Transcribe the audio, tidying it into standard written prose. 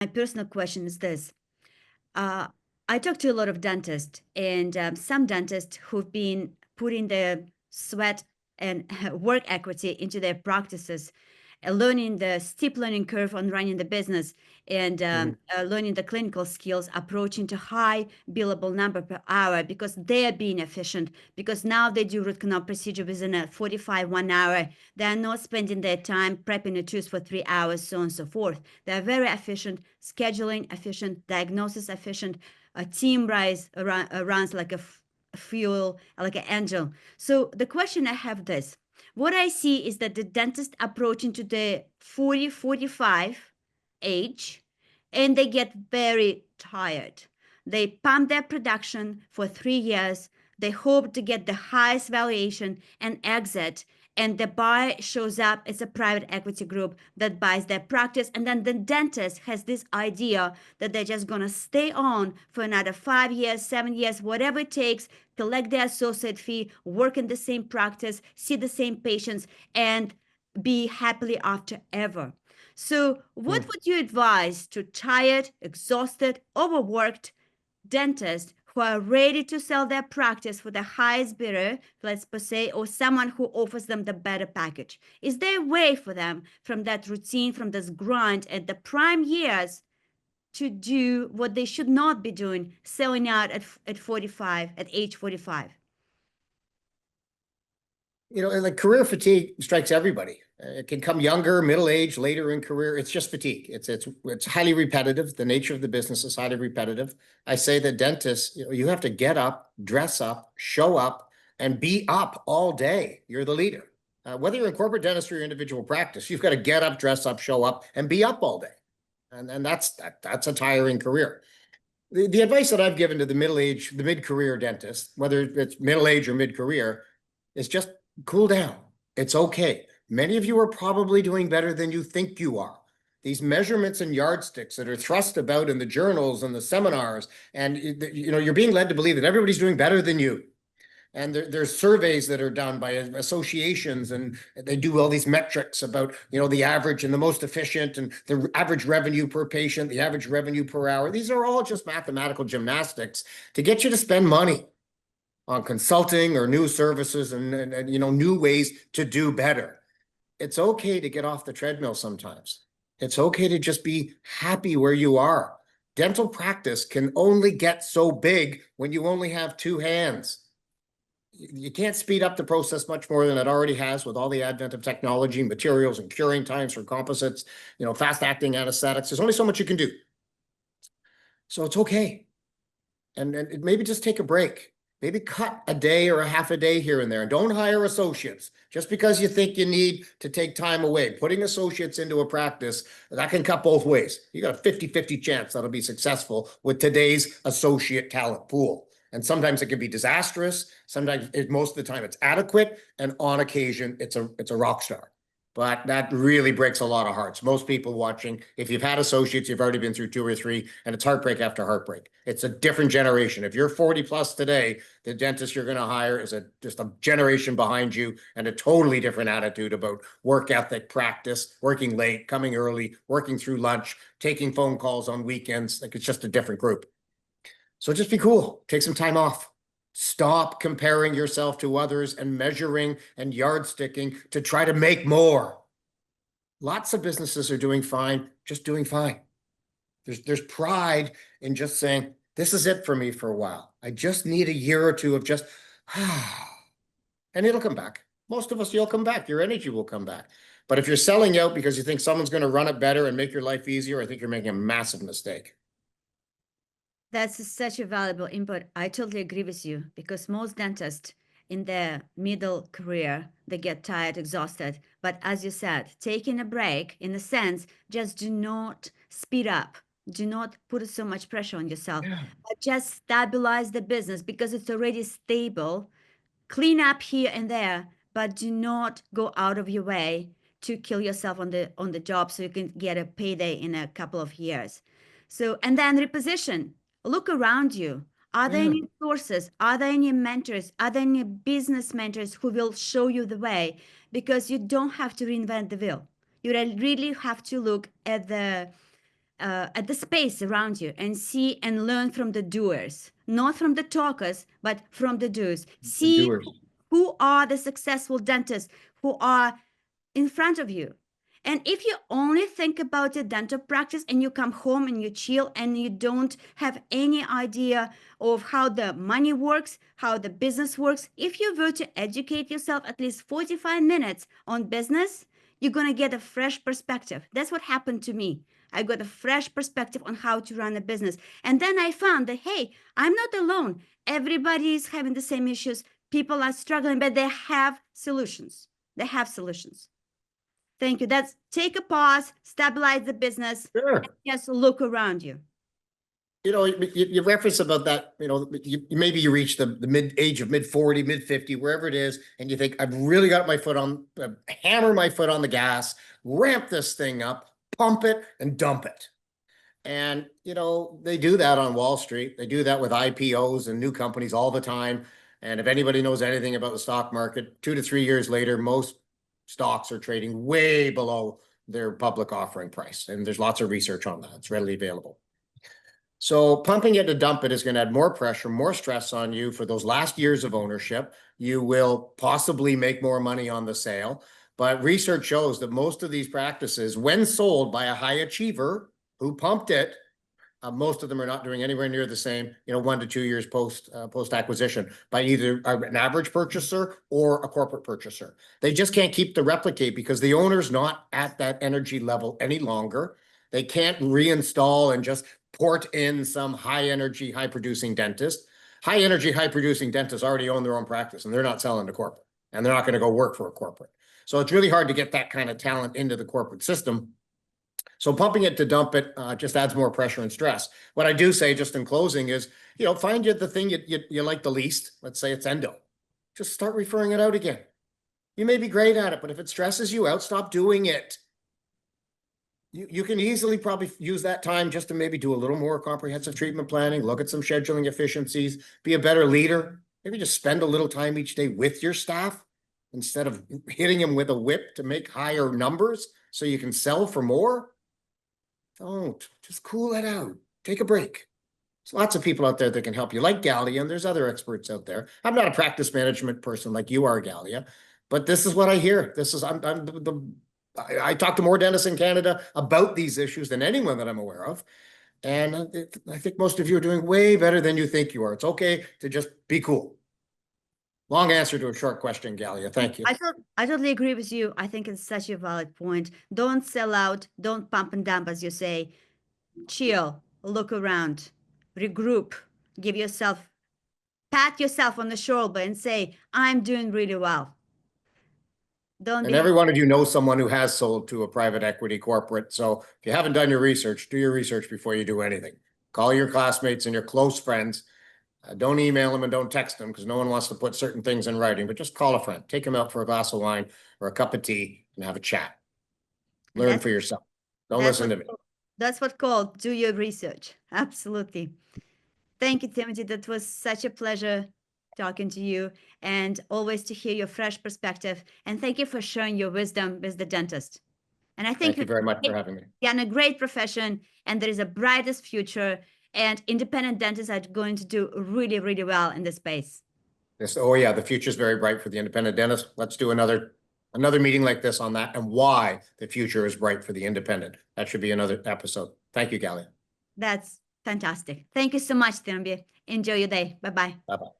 My personal question is this. Uh, I talk to a lot of dentists, and some dentists who've been putting their sweat and work equity into their practices, learning the steep learning curve on running the business, and Mhm. learning the clinical skills, approaching to high billable number per hour because they're being efficient. Because now they do root canal procedure within a 45 1 hour. They're not spending their time prepping a tooth for 3 hours, so on and so forth. They're very efficient, scheduling efficient, diagnosis efficient. A team runs like a fuel, like an engine. So the question I have this. What I see is that the dentist approaching to the 40, 45 age, and they get very tired. They pump their production for 3 years. They hope to get the highest valuation and exit. And the buyer shows up as a private equity group that buys their practice. And then the dentist has this idea that they're just going to stay on for another 5 years, 7 years, whatever it takes, collect their associate fee, work in the same practice, see the same patients, and be happily after ever. So, what Mm. would you advise to tired, exhausted, overworked dentists who are ready to sell their practice for the highest bidder, let's say, or someone who offers them the better package? Is there a way for them from that routine, from this grind at the prime years to do what they should not be doing, selling out at 45, at age 45? Like career fatigue strikes everybody. It can come younger, middle age, later in career. It's just fatigue. It's highly repetitive. The nature of the business is highly repetitive. I say that dentists, you have to get up, dress up, show up, and be up all day. You're the leader. Whether you're in corporate dentistry or individual practice, you've got to get up, dress up, show up, and be up all day. And that's a tiring career. The advice that I've given to the mid-career dentist, whether it's middle age or mid-career, is just cool down. It's okay. Many of you are probably doing better than you think you are. These measurements and yardsticks that are thrust about in the journals and the seminars, and you're being led to believe that everybody's doing better than you. And there's surveys that are done by associations, and they do all these metrics about the average and the most efficient, and the average revenue per patient, the average revenue per hour. These are all just mathematical gymnastics to get you to spend money on consulting or new services and new ways to do better. It's okay to get off the treadmill sometimes. It's okay to just be happy where you are. Dental practice can only get so big when you only have two hands. You can't speed up the process much more than it already has with all the advent of technology, materials, and curing times for composites, fast-acting anesthetics. There's only so much you can do. So it's okay. And maybe just take a break. Maybe cut a day or a half a day here and there. And don't hire associates just because you think you need to take time away. Putting associates into a practice, that can cut both ways. You got a 50-50 chance that'll be successful with today's associate talent pool. And sometimes it can be disastrous. Sometimes, most of the time, it's adequate. And on occasion, it's a rock star. But that really breaks a lot of hearts. Most people watching, if you've had associates, you've already been through 2 or 3, and it's heartbreak after heartbreak. It's a different generation. If you're 40 plus today, the dentist you're going to hire is just a generation behind you, and a totally different attitude about work ethic, practice, working late, coming early, working through lunch, taking phone calls on weekends. Like, it's just a different group. So just be cool. Take some time off. Stop comparing yourself to others and measuring and yardsticking to try to make more. Lots of businesses are doing fine, just doing fine. There's pride in just saying, this is it for me for a while. I just need a year or two of just, and it'll come back. Most of us, you'll come back. Your energy will come back. But if you're selling out because you think someone's going to run it better and make your life easier, I think you're making a massive mistake. That's such a valuable input. I totally agree with you because most dentists in their middle career, they get tired, exhausted. But as you said, taking a break, in a sense, just do not speed up. Do not put so much pressure on yourself, Yeah. but just stabilize the business because it's already stable. Clean up here and there, but do not go out of your way to kill yourself on the job so you can get a payday in a couple of years. So, and then reposition. Look around you. Are there Yeah. any sources? Are there any mentors? Are there any business mentors who will show you the way? Because you don't have to reinvent the wheel. You really have to look at the at the space around you and see and learn from the doers, not from the talkers, but from the doers. The See doers. who are the successful dentists who are in front of you. And if you only think about your dental practice and you come home and you chill and you don't have any idea of how the money works, how the business works, if you were to educate yourself at least 45 minutes on business, you're going to get a fresh perspective. That's what happened to me. I got a fresh perspective on how to run a business. And then I found that, hey, I'm not alone. Everybody is having the same issues. People are struggling, but they have solutions. They have solutions. Thank you. That's take a pause, stabilize the business, Sure. and just look around you. You reference about that, maybe you reach the mid age of mid 40, mid 50, wherever it is, and you think, I've really got my foot on, hammer my foot on the gas, ramp this thing up, pump it and dump it. And, they do that on Wall Street. They do that with IPOs and new companies all the time. And if anybody knows anything about the stock market, 2 to 3 years later, most stocks are trading way below their public offering price. And there's lots of research on that. It's readily available. So pumping it to dump it is going to add more pressure, more stress on you for those last years of ownership. You will possibly make more money on the sale. But research shows that most of these practices, when sold by a high achiever who pumped it, most of them are not doing anywhere near the same, 1 to 2 years post acquisition by either an average purchaser or a corporate purchaser. They just can't keep the replicate because the owner's not at that energy level any longer. They can't reinstall and just port in some high energy, high producing dentist. High energy, high producing dentists already own their own practice and they're not selling to corporate and they're not going to go work for a corporate. So it's really hard to get that kind of talent into the corporate system. So pumping it to dump it just adds more pressure and stress. What I do say just in closing is, find you the thing you like the least. Let's say it's endo. Just start referring it out again. You may be great at it, but if it stresses you out, stop doing it. You can easily probably use that time just to maybe do a little more comprehensive treatment planning, look at some scheduling efficiencies, be a better leader. Maybe just spend a little time each day with your staff instead of hitting them with a whip to make higher numbers so you can sell for more. Don't. Just cool it out. Take a break. There's lots of people out there that can help you, like Galia, and there's other experts out there. I'm not a practice management person like you are, Galia, but this is what I hear. I talk to more dentists in Canada about these issues than anyone that I'm aware of. And I think most of you are doing way better than you think you are. It's okay to just be cool. Long answer to a short question, Galia. Thank you. I totally agree with you. I think it's such a valid point. Don't sell out. Don't pump and dump, as you say. Chill. Look around. Regroup. Pat yourself on the shoulder and say, I'm doing really well. And every one of you knows someone who has sold to a private equity corporate. So if you haven't done your research, do your research before you do anything. Call your classmates and your close friends. Don't email them and don't text them because no one wants to put certain things in writing, but just call a friend, take them out for a glass of wine or a cup of tea and have a chat. Learn for yourself. Don't listen to me. That's what called do your research. Absolutely. Thank you, Timothy. That was such a pleasure talking to you and always to hear your fresh perspective. And thank you for sharing your wisdom with the dentist. And I think Thank you very much for having me. You're in a great profession and there is a brightest future and independent dentists are going to do really, really well in this space. Yes. Oh yeah, the future is very bright for the independent dentist. Let's do another meeting like this on that and why the future is bright for the independent. That should be another episode. Thank you, Galia. That's fantastic. Thank you so much, Timothy. Enjoy your day. Bye-bye. Bye-bye.